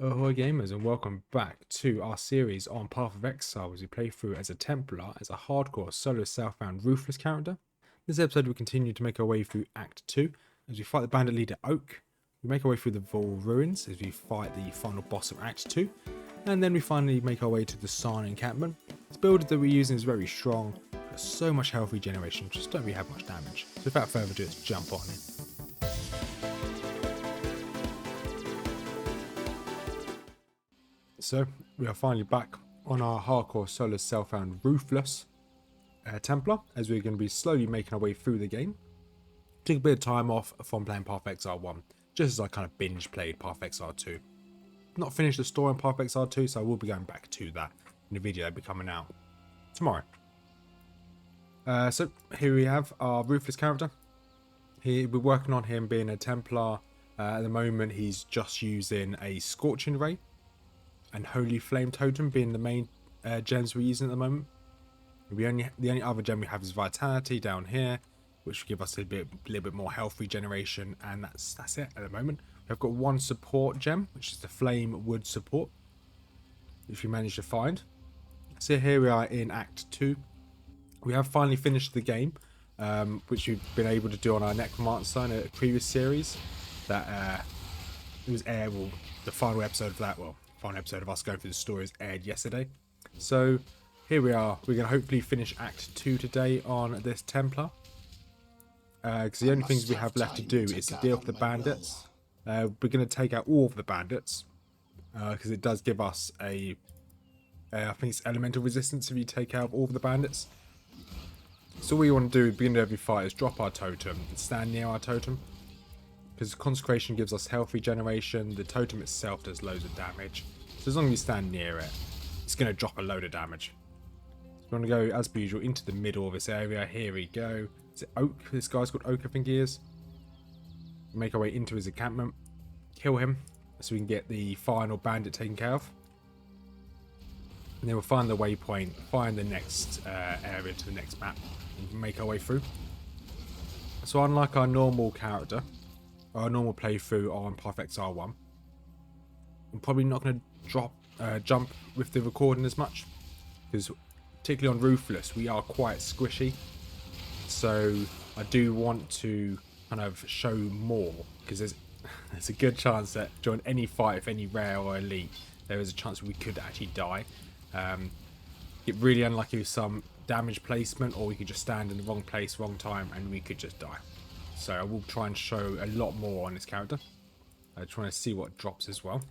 Ahoy gamers, and welcome back to our series on Path of Exile as we play through as a Templar as a hardcore solo southbound Ruthless character. This episode we continue to make our way through Act 2 as we fight the bandit leader Oak. We make our way through the Vol ruins as we fight the final boss of Act 2, and then we finally make our way to the Sarn encampment. This build that we're using is very strong, has so much health regeneration, just don't really have much damage. So without further ado, let's jump on in. So, we are finally back on our hardcore solo self-found Ruthless Templar, as we're going to be slowly making our way through the game. Took a bit of time off from playing Path of Exile 1, just as I kind of binge played Path of Exile 2. Not finished the story on Path of Exile 2, so I will be going back to that in a video that'll be coming out tomorrow. So, here we have our Ruthless character. We're working on him being a Templar. At the moment, he's just using a Scorching Ray and Holy Flame Totem being the main gems we're using at the moment. The only other gem we have is Vitality down here, which will give us a little bit more health regeneration, and that's it at the moment. We've got one support gem, which is the Flame Wood support, which we managed to find. So here we are in Act 2. We have finally finished the game, which we've been able to do on our Necromancer in a previous series. That it was aired, well, the final episode of that, final episode of us going through the story is aired yesterday. So here we are. We're going to hopefully finish Act 2 today on this Templar. Because the only things we have left to do is to deal with the bandits. We're going to take out all of the bandits. Because it does give us I think it's elemental resistance if you take out all of the bandits. So what we want to do at the beginning of every fight is drop our totem and stand near our totem. Because Consecration gives us health regeneration, the totem itself does loads of damage. So as long as you stand near it, it's going to drop a load of damage. So we're going to go, as per usual, into the middle of this area. Here we go. Is it Oak? This guy's called Oak, I think he is. Make our way into his encampment. Kill him, so we can get the final bandit taken care of. And then we'll find the waypoint, find the next area to the next map, and make our way through. So unlike our normal character, our normal playthrough on Path of Exile 1, I'm probably not going to jump with the recording as much, because particularly on Ruthless we are quite squishy, so I do want to kind of show more, because there's a good chance that during any fight, if any rare or elite, there is a chance we could actually die. Get really unlucky with some damage placement, or we could just stand in the wrong place, wrong time, and we could just die. So I will try and show a lot more on this character. Trying to see what drops as well.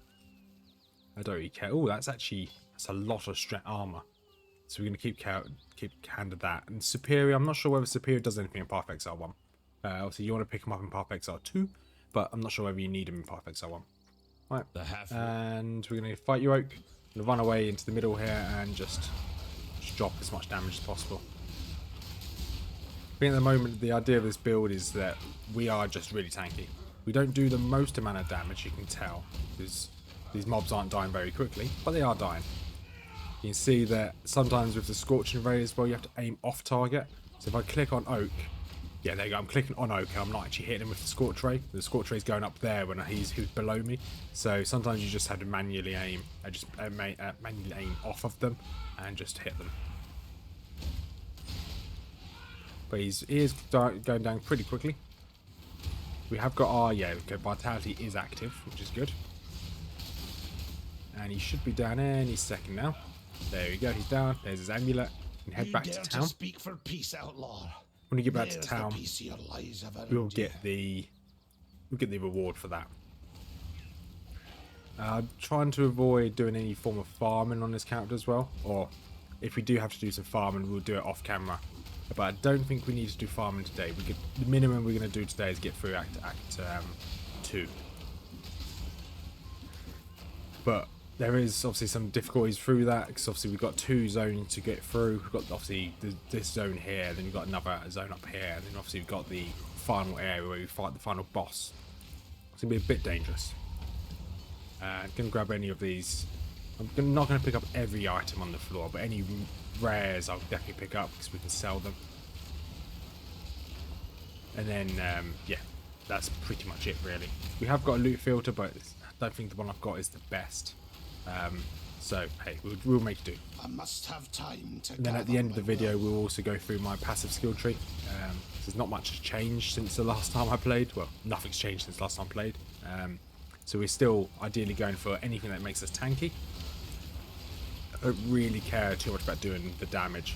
I don't really care. Oh, that's a lot of strength armor. So we're going to keep hand of that. And Superior, I'm not sure whether Superior does anything in Path of Exile 1. Obviously you want to pick him up in Path of Exile 2, but I'm not sure whether you need him in Path of Exile 1. Right, and we're going to fight you, Oak. I'm going to run away into the middle here and just drop as much damage as possible. I think at the moment the idea of this build is that we are just really tanky. We don't do the most amount of damage, you can tell, because these mobs aren't dying very quickly, but they are dying. You can see that sometimes with the Scorching Ray as well, you have to aim off target. So if I click on Oak, yeah, there you go, I'm clicking on Oak and I'm not actually hitting him with the Scorch Ray. The Scorch Ray is going up there when he's below me. So sometimes you just have to manually aim, manually aim off of them and just hit them. But he is going down pretty quickly. We have got our, Vitality is active, which is good. And he should be down any second now. There we go, he's down. There's his amulet. And head back to town. Speak for peace, outlaw. When we get back to town, we'll get the reward for that. Trying to avoid doing any form of farming on this character as well. Or if we do have to do some farming, we'll do it off camera. But I don't think we need to do farming today. The minimum we're going to do today is get through Act 2. But there is obviously some difficulties through that, because obviously we've got 2 zones to get through. We've got obviously this zone here, then we've got another zone up here, and then obviously we've got the final area where we fight the final boss. It's going to be a bit dangerous. I'm going to grab any of these. I'm not going to pick up every item on the floor, but any rares I'll definitely pick up because we can sell them. And then, yeah, that's pretty much it really. We have got a loot filter, but don't think the one I've got is the best. So hey, we'll make do. I must have time to. And then at the end of the video, we'll also go through my passive skill tree. There's not much has changed since the last time I played. Well, nothing's changed since last time I played. So we're still ideally going for anything that makes us tanky. I don't really care too much about doing the damage.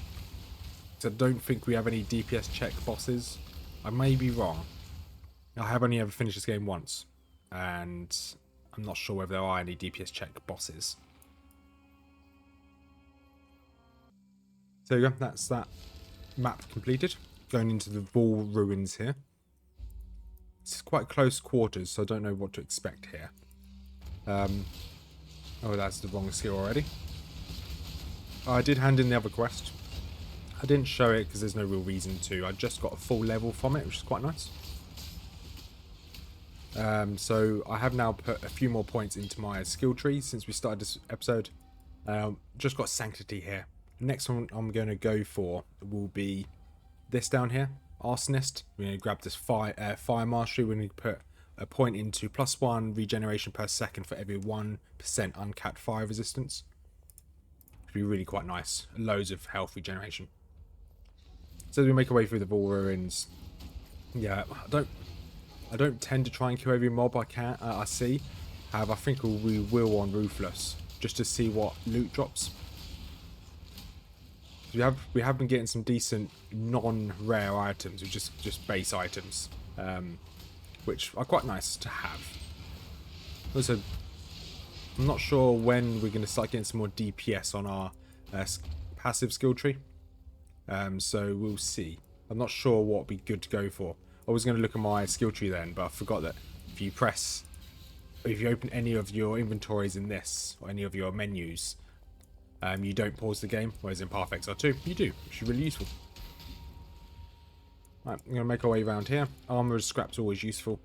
So I don't think we have any DPS check bosses. I may be wrong. I have only ever finished this game once, and I'm not sure whether there are any DPS check bosses. So yeah, that's that map completed. Going into the Wall Ruins here. It's quite close quarters, so I don't know what to expect here. Oh, that's the wrong skill already. I did hand in the other quest. I didn't show it because there's no real reason to. I just got a full level from it, which is quite nice. So I have now put a few more points into my skill tree since we started this episode. Just got Sanctity here. Next one I'm going to go for will be this down here, Arsonist. We're going to grab this Fire Mastery. We're going to put a point into +1 regeneration per second for every 1% uncapped fire resistance. It'll be really quite nice. Loads of health regeneration. So as we make our way through the Wall Ruins, yeah, I don't tend to try and kill every mob I see. However, I think we will on Ruthless just to see what loot drops. We have been getting some decent non-rare items, which is just base items, which are quite nice to have. Also, I'm not sure when we're going to start getting some more DPS on our passive skill tree, so we'll see. I'm not sure what would be good to go for. I was going to look at my skill tree then, but I forgot that if you open any of your inventories in this, or any of your menus, you don't pause the game, whereas in Path of Exile 2, you do, which is really useful. Right, I'm going to make our way around here. Armor and scrap's always useful.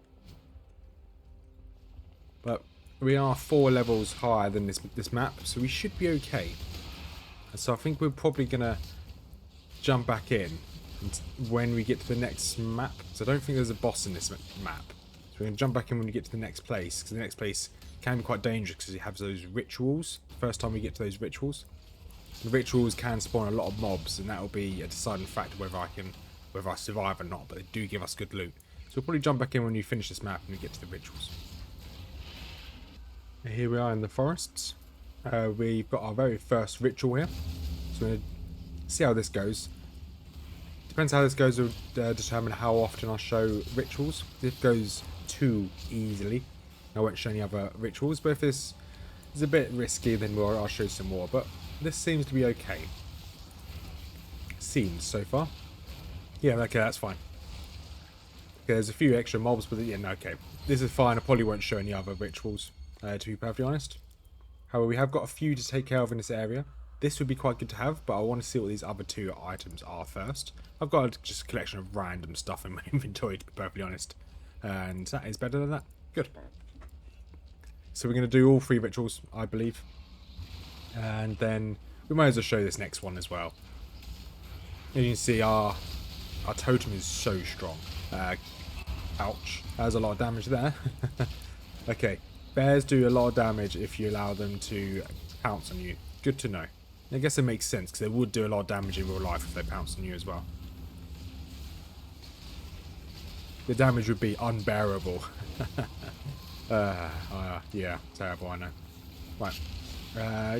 But we are 4 levels higher than this map, so we should be okay. And so I think we're probably going to jump back in when we get to the next map. So I don't think there's a boss in this map. So we're going to jump back in when we get to the next place, because the next place can be quite dangerous because you have those rituals. First time we get to those rituals, the rituals can spawn a lot of mobs, and that will be a deciding factor whether I survive or not. But they do give us good loot, so we'll probably jump back in when you finish this map and we get to the rituals. And here we are in the forests. We've got our very first ritual here, so we're going to see how this goes. Depends how this goes will determine how often I show rituals. If it goes too easily, I won't show any other rituals, but if this is a bit risky, then I'll show some more. But this seems to be okay. Seems so far. Yeah, okay, that's fine. Okay, there's a few extra mobs, but yeah, no, okay. This is fine. I probably won't show any other rituals, to be perfectly honest. However, we have got a few to take care of in this area. This would be quite good to have, but I want to see what these other 2 items are first. I've got just a collection of random stuff in my inventory, to be perfectly honest. And that is better than that. Good. So we're going to do all 3 rituals, I believe. And then we might as well show this next one as well. As you can see, our totem is so strong. Ouch. There's a lot of damage there. Okay. Bears do a lot of damage if you allow them to pounce on you. Good to know. I guess it makes sense, because they would do a lot of damage in real life if they pounced on you as well. The damage would be unbearable. Yeah, terrible, I know. Right.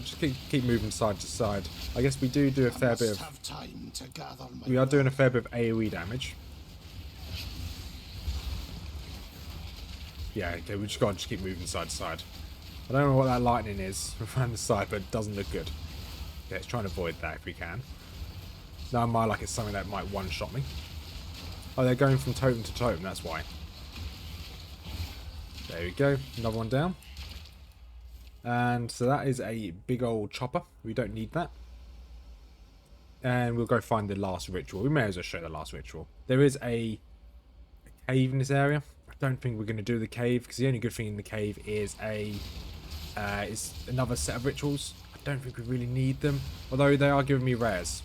Just keep moving side to side. I guess we do a fair bit of... We are doing a fair bit of AoE damage. Yeah, okay, we just got to just keep moving side to side. I don't know what that lightning is around the side, but it doesn't look good. Okay, let's try and avoid that if we can. Now I might like it's something that might one-shot me. Oh, they're going from totem to totem, that's why. There we go, another one down. And so that is a big old chopper. We don't need that. And we'll go find the last ritual. We may as well show the last ritual. There is a cave in this area. I don't think we're going to do the cave, because the only good thing in the cave is is another set of rituals. I don't think we really need them, although they are giving me rares.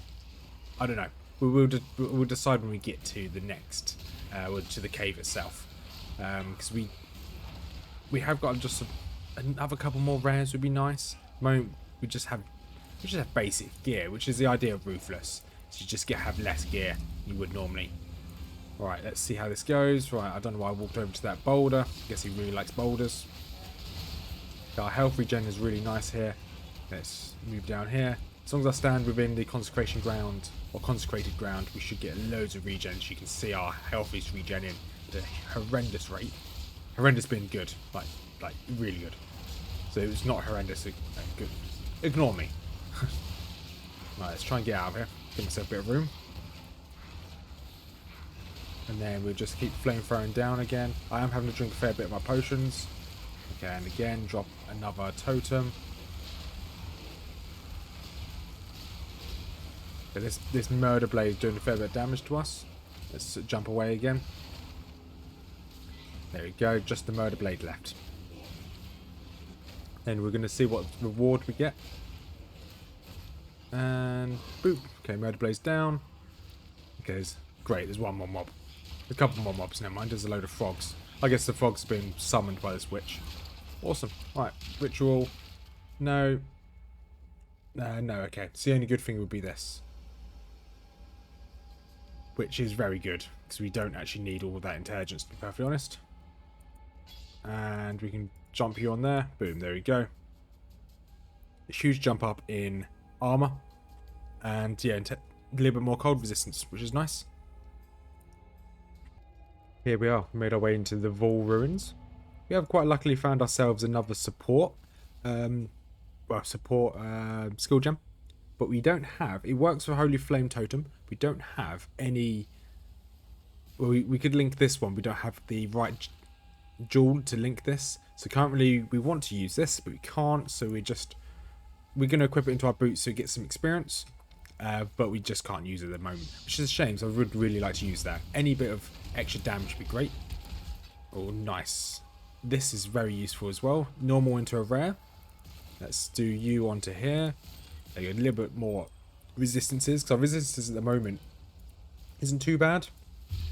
I don't know. We'll decide when we get to the next, to the cave itself, because we have got just another couple more rares would be nice. At the moment, we just have basic gear, which is the idea of Ruthless. So you just have less gear than you would normally. Right, let's see how this goes. Right, I don't know why I walked over to that boulder. I guess he really likes boulders. Our health regen is really nice here. Let's move down here. As long as I stand within the consecration ground or consecrated ground, we should get loads of regens. You can see our health is regenning at a horrendous rate. Horrendous being good, like really good. So it's not horrendous, good. Ignore me. Right, let's try and get out of here. Give myself a bit of room. And then we'll just keep flame throwing down again. I am having to drink a fair bit of my potions. Okay, and again, drop another totem. Okay, this murder blade is doing a fair bit of damage to us. Let's jump away again. There we go, just the murder blade left. Then we're going to see what reward we get. And boop. Okay, murder blade's down. Okay, great, there's one more mob. A couple more mobs, never mind, there's a load of frogs. I guess the frogs have been summoned by this witch. Awesome. Right, ritual. No. No, okay. So the only good thing would be this. Which is very good, because we don't actually need all of that intelligence, to be perfectly honest. And we can jump you on there. Boom, there we go. A huge jump up in armor. And yeah, a little bit more cold resistance, which is nice. Here we are, made our way into the Vol Ruins. We have quite luckily found ourselves another support. Support skill gem. But we don't have, it works for Holy Flame Totem. We don't have any, well, we could link this one. We don't have the right jewel to link this. So currently we want to use this, but we can't. So we're going to equip it into our boots so we get some experience. But we just can't use it at the moment, which is a shame. So I would really like to use that. Any bit of extra damage would be great. Oh, nice. This is very useful as well. Normal into a rare. Let's do you onto here. There you go, a little bit more resistances, because our resistances at the moment isn't too bad.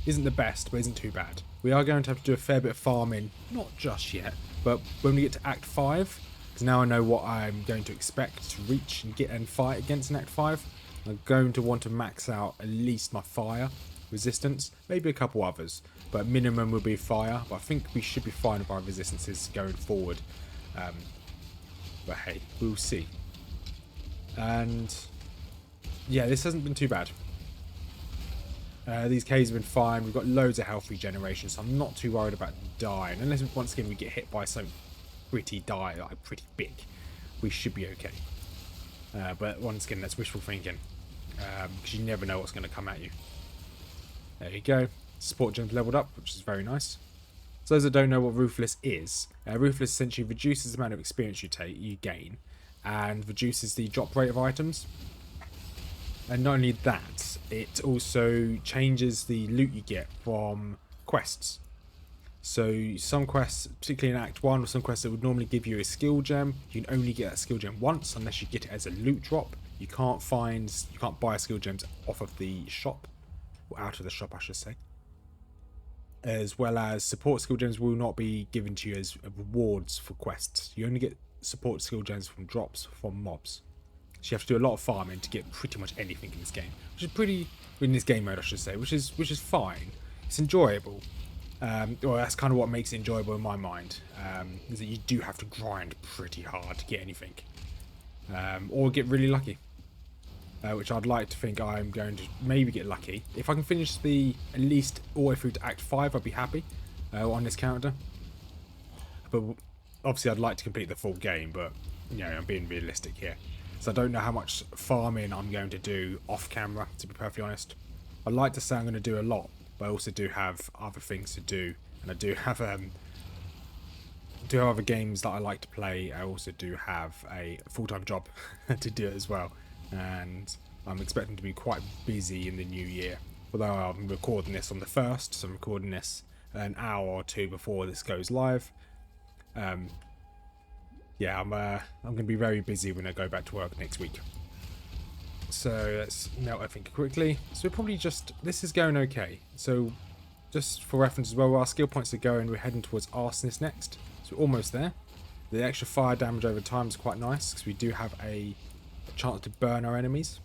Isn't the best, but isn't too bad. We are going to have to do a fair bit of farming, not just yet, but when we get to Act 5, because now I know what I'm going to expect to reach and get and fight against in Act 5, I'm going to want to max out at least my fire resistance, maybe a couple others, but minimum will be fire. But I think we should be fine with our resistances going forward. But hey, we'll see. And yeah, this hasn't been too bad. These caves have been fine. We've got loads of health regeneration, so I'm not too worried about dying. Unless once again we get hit by something pretty big, we should be okay. But once again, that's wishful thinking, because you never know what's going to come at you. There you go. Support gem's leveled up, which is very nice. So those that don't know what Ruthless is, Ruthless essentially reduces the amount of experience you gain, and reduces the drop rate of items. And not only that, it also changes the loot you get from quests. So some quests, particularly in Act 1, or some quests that would normally give you a skill gem, you can only get that skill gem once unless you get it as a loot drop. You can't buy skill gems off of the shop, or out of the shop I should say. As well as support skill gems will not be given to you as rewards for quests. You only get support skill gems from drops from mobs. So you have to do a lot of farming to get pretty much anything in this game, which is in this game mode I should say, which is fine. It's enjoyable. Well, that's kind of what makes it enjoyable in my mind, is that you do have to grind pretty hard to get anything, or get really lucky, which I'd like to think I'm going to maybe get lucky. If I can finish at least all the way through to Act 5, I'd be happy on this character. But obviously I'd like to complete the full game, but you know, I'm being realistic here. So I don't know how much farming I'm going to do off camera, to be perfectly honest. I'd like to say I'm going to do a lot, but I also do have other things to do, and I do have other games that I like to play. I also do have a full-time job to do it as well, and I'm expecting to be quite busy in the new year. Although I'm recording this on the 1st, so I'm recording this an hour or two before this goes live. Yeah, I'm going to be very busy when I go back to work next week. So let's melt everything quickly. So we're probably this is going okay. So just for reference as well, our skill points are going, we're heading towards Arsonist next. So we're almost there. The extra fire damage over time is quite nice because we do have a chance to burn our enemies.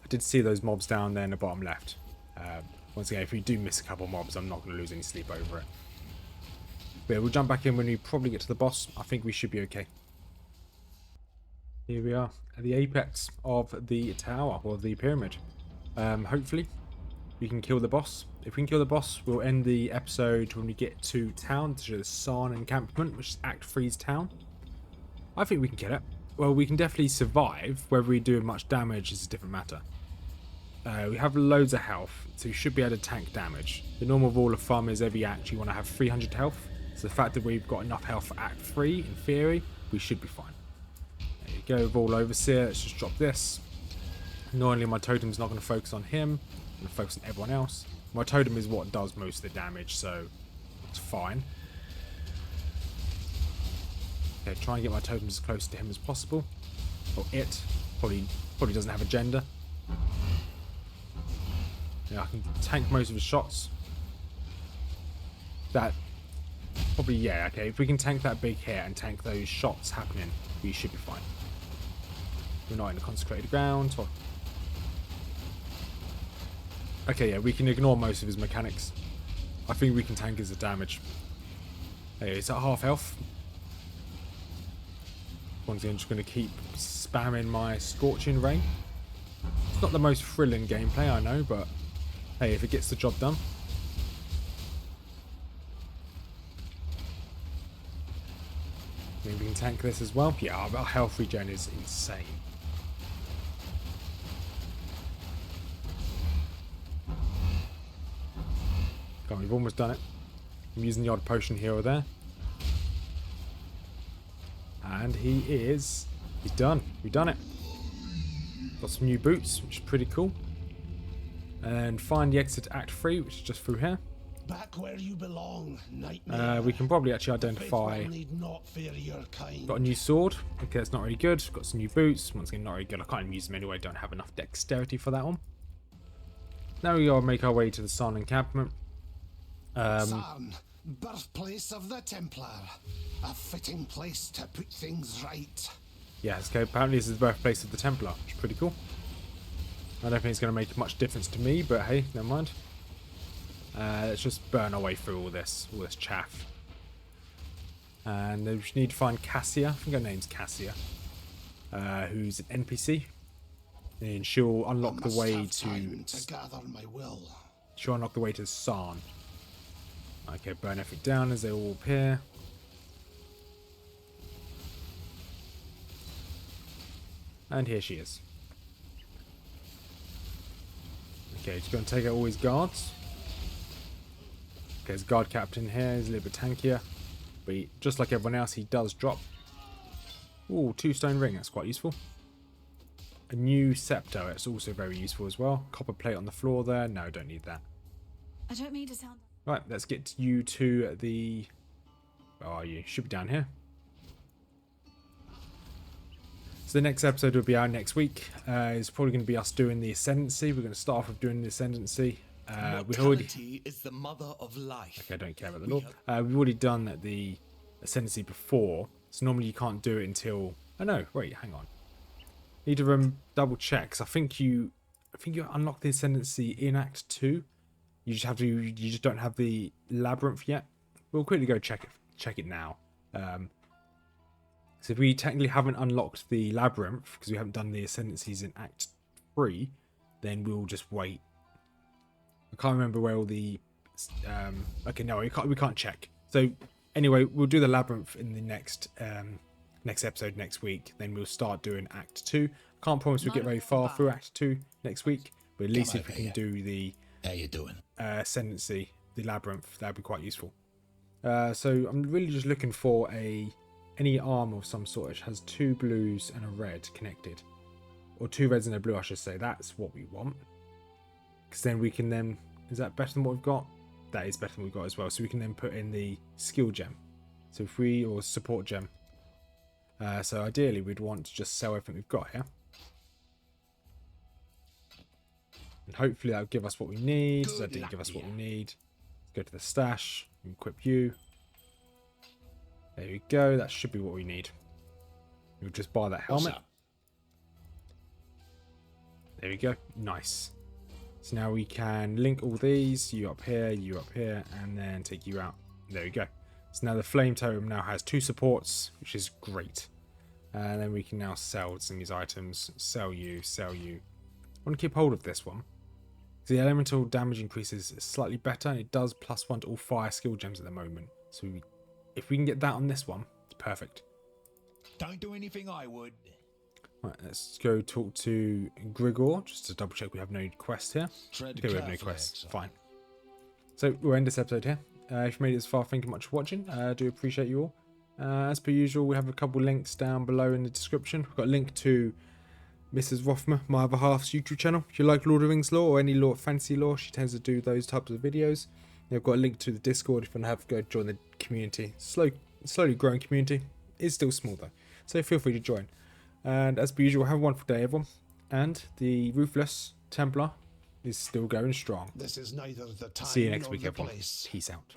I did see those mobs down there in the bottom left. Once again, if we do miss a couple mobs, I'm not going to lose any sleep over it. But yeah, we'll jump back in when we probably get to the boss. I think we should be okay. Here we are at the apex of the tower, or the pyramid. Hopefully, we can kill the boss. If we can kill the boss, we'll end the episode when we get to town, to the Sarn encampment, which is Act 3's town. I think we can kill it. Well, we can definitely survive. Whether we do much damage is a different matter. We have loads of health, so we should be able to tank damage. The normal rule of thumb is every act you want to have 300 health. So the fact that we've got enough health for Act 3, in theory, we should be fine. There you go, with all overseer. Let's just drop this. Annoyingly, my totem's not going to focus on him. I'm going to focus on everyone else. My totem is what does most of the damage, so it's fine. Okay, try and get my totems as close to him as possible. Or it. Probably doesn't have a gender. Yeah, I can tank most of his shots. That probably, yeah, okay. If we can tank that big hit and tank those shots happening, we should be fine. We're not in the consecrated ground. Or... okay, yeah, we can ignore most of his mechanics. I think we can tank his damage. Hey, it's at half health. Once again, I'm just going to keep spamming my Scorching Ray. It's not the most thrilling gameplay, I know, but hey, if it gets the job done. Maybe we can tank this as well. Yeah, our health regen is insane. Come on, we've almost done it. I'm using the odd potion here or there. And he's done. We've done it. Got some new boots, which is pretty cool. And find the exit to Act 3, which is just through here. Back where you belong, nightmare. We can probably actually identify. Got a new sword. Okay, that's not really good. Got some new boots. Once again, not really good. I can't even use them anyway. Don't have enough dexterity for that one. Now we gotta make our way to the Sarn encampment. Sarn, birthplace of the Templar. A fitting place to put things right. Yeah, okay, apparently this is the birthplace of the Templar, which is pretty cool. I don't think it's going to make much difference to me, but hey, never mind. Let's just burn our way through all this chaff. And we need to find Cassia. I think her name's Cassia. Who's an NPC. And she'll unlock the way to gather my will. She'll unlock the way to Sarn. Okay, burn everything down as they all appear. And here she is. Okay, just going to take out all his guards. Okay, his guard captain here is a little bit tankier. But just like everyone else, he does drop. Ooh, 2-stone ring, that's quite useful. A new scepter, it's also very useful as well. Copper plate on the floor there. No, don't need that. I don't mean to sound... Right, let's get you to the... where are you? Should be down here. So the next episode will be out next week. It's probably going to be us doing the Ascendancy. We're going to start off with doing the Ascendancy. Mortality is the mother of life. Okay, I don't care about the law. We've already done the Ascendancy before. So normally you can't do it until... oh no, wait, hang on. Need to double check, because I think you unlock the Ascendancy in Act 2. You just don't have the Labyrinth yet. We'll quickly go check it now. So if we technically haven't unlocked the Labyrinth, because we haven't done the Ascendancies in Act 3, then we'll just wait. I can't remember where all the... okay, no, we can't check. So anyway, we'll do the Labyrinth in the next episode next week. Then we'll start doing Act 2. Can't promise we'll get very far through Act 2 next week, but at least if we can do the... how you doing? Ascendancy, the Labyrinth, that'd be quite useful. So I'm really just looking for any armor of some sort which has 2 blues and a red connected, or 2 reds and a blue, I should say. That's what we want, because then we can then... is that better than what we've got? That is better than we've got as well. So we can then put in the skill gem, so if we... or support gem. So ideally we'd want to just sell everything we've got here. And hopefully that'll give us what we need. So that didn't give us what we need. Let's go to the stash and equip you. There we go. That should be what we need. We'll just buy that helmet. There we go. Nice. So now we can link all these. You up here, and then take you out. There we go. So now the flame totem now has 2 supports, which is great. And then we can now sell some of these items. Sell you, sell you. I want to keep hold of this one. The elemental damage increases is slightly better, and it does +1 to all fire skill gems at the moment. So if we can get that on this one, it's perfect. Don't do anything I would. Right, let's go talk to Grigor, just to double check we have no quest here. Tread Okay, we have no carefully, quest. Exile. Fine. So we'll end this episode here. If you made it this far, thank you much for watching. I do appreciate you all. As per usual, we have a couple links down below in the description. We've got a link to Mrs Rothmers, my other half's YouTube channel. If you like Lord of the Rings lore or any lore, fantasy lore, she tends to do those types of videos. I've got a link to the Discord if you want to go join the community. Slowly growing community. It's still small though, so feel free to join. And as per usual, have a wonderful day, everyone. And the Ruthless Templar is still going strong. This is neither the time See you next nor week, the everyone. place. Peace out.